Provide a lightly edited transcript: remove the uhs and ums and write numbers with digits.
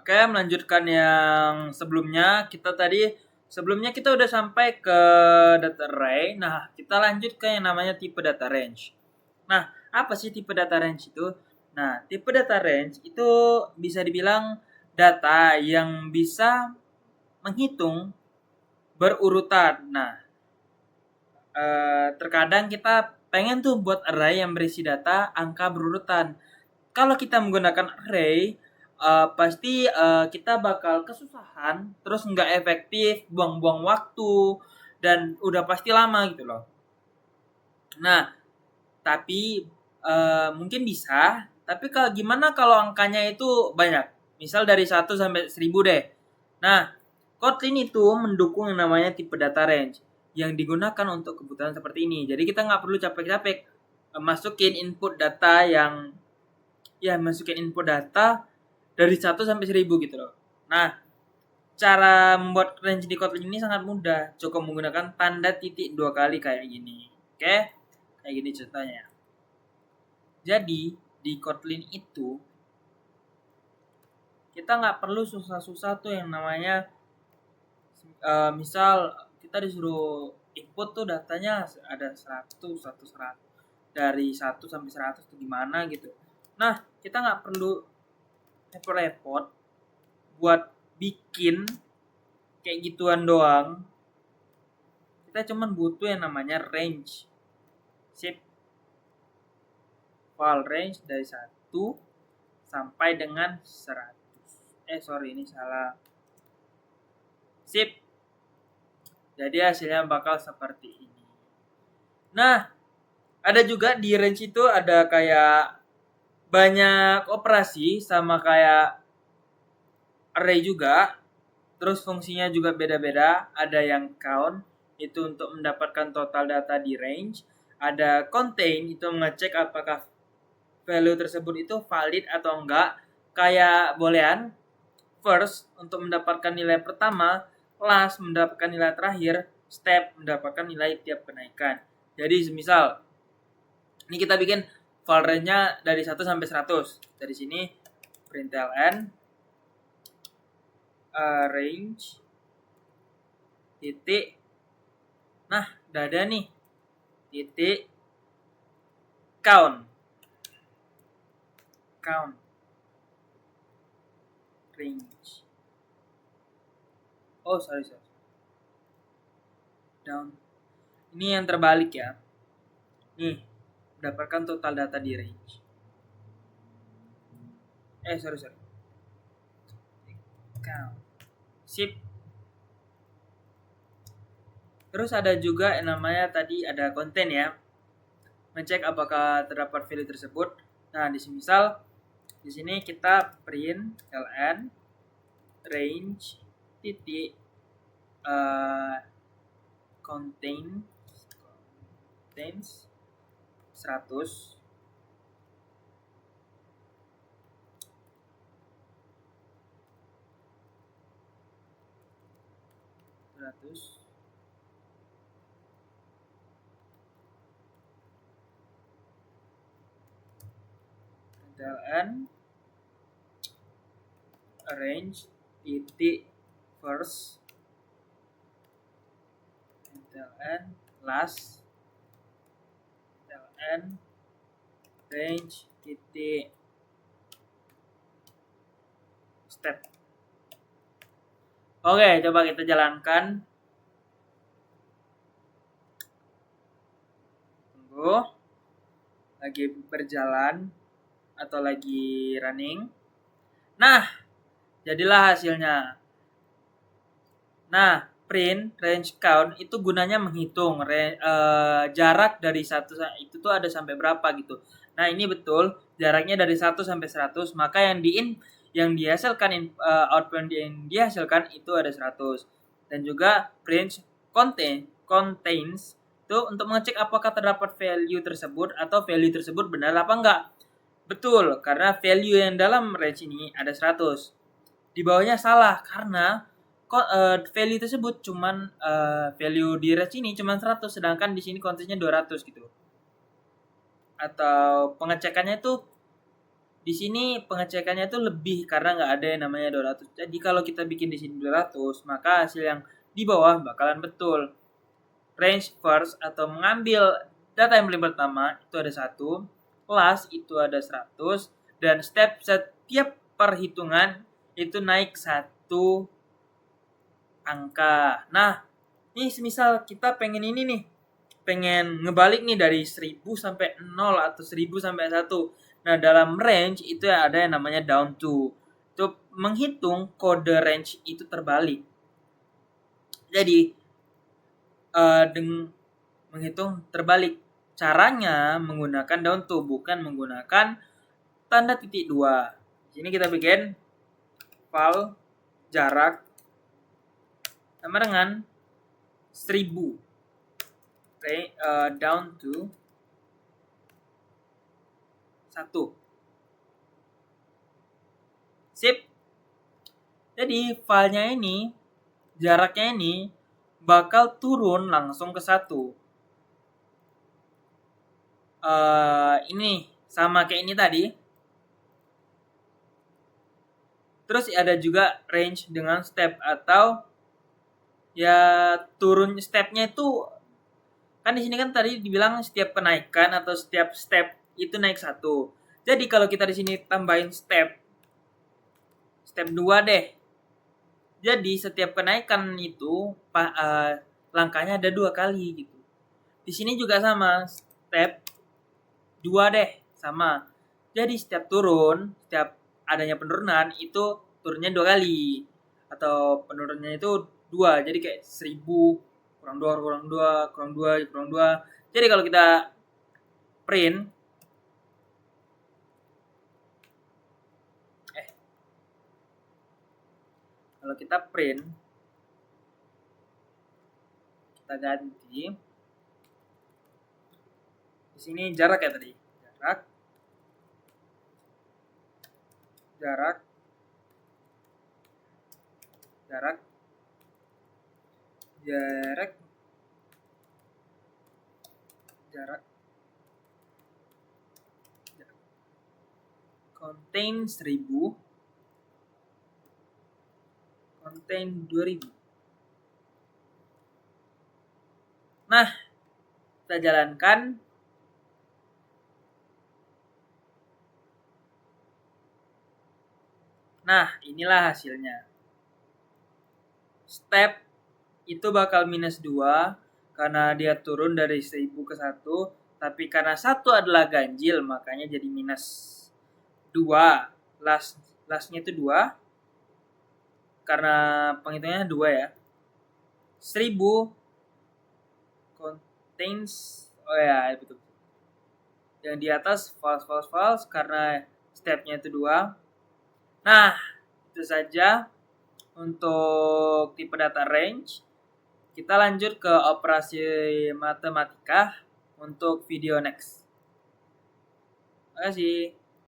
Oke, melanjutkan yang sebelumnya kita udah sampai ke data array. Nah, kita lanjut ke yang namanya tipe data range. Nah, apa sih tipe data range itu? Nah, tipe data range itu bisa dibilang data yang bisa menghitung berurutan. Nah, terkadang kita pengen tuh buat array yang berisi data angka berurutan. Kalau kita menggunakan array, pasti kita bakal kesusahan, terus nggak efektif, buang-buang waktu, dan udah pasti lama gitu loh. Nah, tapi mungkin bisa, tapi gimana kalau angkanya itu banyak? Misal dari 1 sampai 1000 deh. Nah, Kotlin itu mendukung yang namanya tipe data range yang digunakan untuk kebutuhan seperti ini. Jadi kita nggak perlu capek-capek masukin input data dari 1 sampai 1000 gitu loh. Nah, cara membuat range di Kotlin ini sangat mudah. Cukup menggunakan tanda titik 2 kali kayak gini. Oke? Kayak gini contohnya. Jadi, di Kotlin itu kita nggak perlu susah-susah tuh yang namanya misal kita disuruh input tuh datanya ada 100 dari 1 sampai 100 tuh gimana gitu. Nah, kita nggak perlu repot-repot buat bikin kayak gituan doang. Kita cuman butuh yang namanya range. Sip. File range dari 1 sampai dengan 100. Ini salah. Sip. Jadi hasilnya bakal seperti ini. Nah, ada juga di range itu ada kayak banyak operasi sama kayak array juga. Terus fungsinya juga beda-beda. Ada yang count, itu untuk mendapatkan total data di range. Ada contain, itu mengecek apakah value tersebut itu valid atau enggak. Kayak boolean, first untuk mendapatkan nilai pertama, last mendapatkan nilai terakhir, step mendapatkan nilai tiap kenaikan. Jadi misal ini kita bikin file range-nya dari 1 sampai 100. Dari sini println range titik. Nah, udah ada nih. Titik count range. Sorry. Down. Ini yang terbalik ya. Nih, mendapatkan total data di range. Sorry. Count. Sip. Terus ada juga yang namanya tadi ada konten ya. Mencek apakah terdapat value tersebut. Nah, misal di sini kita print ln range titik contains 100 ln range titik first ln last ln range titik step. Oke, coba kita jalankan. Tunggu. Lagi berjalan atau lagi running. Nah, jadilah hasilnya. Nah, print range count itu gunanya menghitung jarak dari 1 itu tuh ada sampai berapa gitu. Nah, ini betul jaraknya dari 1 sampai 100, maka yang dihasilkan output yang dihasilkan itu ada 100. Dan juga print contains itu untuk mengecek apakah terdapat value tersebut atau value tersebut benar apa enggak. Betul, karena value yang dalam range ini ada 100. Di bawahnya salah karena value tersebut cuman value di range ini cuman 100, sedangkan di sini konteksnya 200 gitu. Atau pengecekannya itu Di sini pengecekannya tuh lebih karena nggak ada yang namanya 200. Jadi kalau kita bikin di sini 200, maka hasil yang di bawah bakalan betul. Range first atau mengambil data yang paling pertama itu ada 1, last itu ada 100, dan step setiap perhitungan itu naik 1 angka. Nah, ini semisal kita pengen ini nih, pengen ngebalik nih dari 1000 sampai 0 atau 1000 sampai 1. Nah, dalam range itu ada yang namanya down to. Untuk menghitung kode range itu terbalik. Jadi, menghitung terbalik. Caranya menggunakan down to, bukan menggunakan tanda titik 2. Di sini kita bikin val jarak sama dengan 1000. Okay, down to 1. Sip. Jadi filenya ini, jaraknya ini bakal turun langsung ke 1. Ini sama kayak ini tadi. Terus ada juga range dengan step atau ya turun stepnya itu kan di sini kan tadi dibilang setiap kenaikan atau setiap step itu naik 1. Jadi kalau kita di sini tambahin step 2 deh. Jadi setiap kenaikan itu langkahnya ada 2 kali gitu. Di sini juga sama, step 2 deh, sama. Jadi setiap turun, setiap adanya penurunan itu turunnya 2 kali. Atau penurunannya itu 2. Jadi kayak 1000 kurang 2 kurang 2 kurang 2 kurang 2. Jadi kalau kita print kita ganti di sini jarak ya tadi, jarak contain 1000 contain 2000. Nah, kita jalankan. Nah, inilah hasilnya. Step itu bakal minus 2 karena dia turun dari 1000 ke 1, tapi karena 1 adalah ganjil makanya jadi minus 2. Lastnya itu 2 karena penghitungnya 2 ya. 1000 contains, oh ya betul. Yang di atas false karena stepnya itu 2. Nah, itu saja untuk tipe data range. Kita lanjut ke operasi matematika untuk video next. Terima kasih.